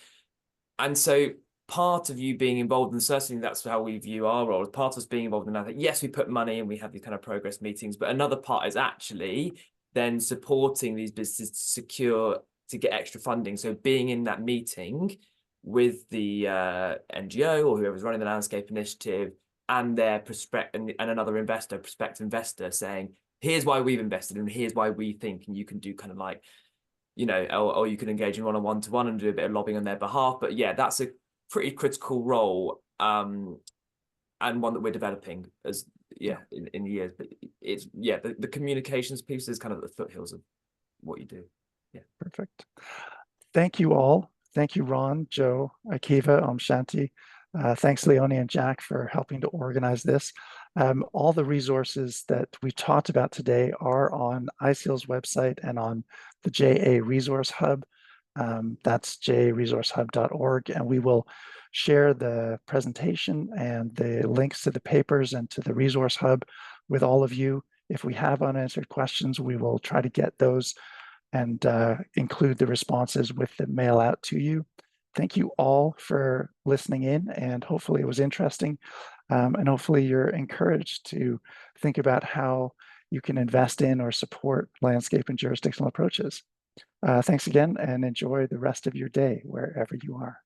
And so part of you being involved, and certainly that's how we view our role, as part of us being involved in that. Yes, we put money and we have these kind of progress meetings, but another part is actually then supporting these businesses to get extra funding. So being in that meeting with the NGO or whoever's running the landscape initiative, and their prospective and another prospective investor saying, here's why we've invested and here's why we think, and you can do kind of like, you know, or you can engage in one-on-one and do a bit of lobbying on their behalf. But yeah, that's a pretty critical role, and one that we're developing as in the years. But it's the communications piece is kind of the foothills of what you do. Yeah, perfect. Thank you all. Thank you, Ron, Joe, Akiva, Shanti, Thanks, Leonie and Jack, for helping to organize this. All the resources that we talked about today are on ISEAL's website and on the JA Resource Hub. That's jaresourcehub.org, and we will share the presentation and the links to the papers and to the Resource Hub with all of you. If we have unanswered questions, we will try to get those and include the responses with the mail out to you. Thank you all for listening in, and hopefully it was interesting. And hopefully you're encouraged to think about how you can invest in or support landscape and jurisdictional approaches. Thanks again, and enjoy the rest of your day wherever you are.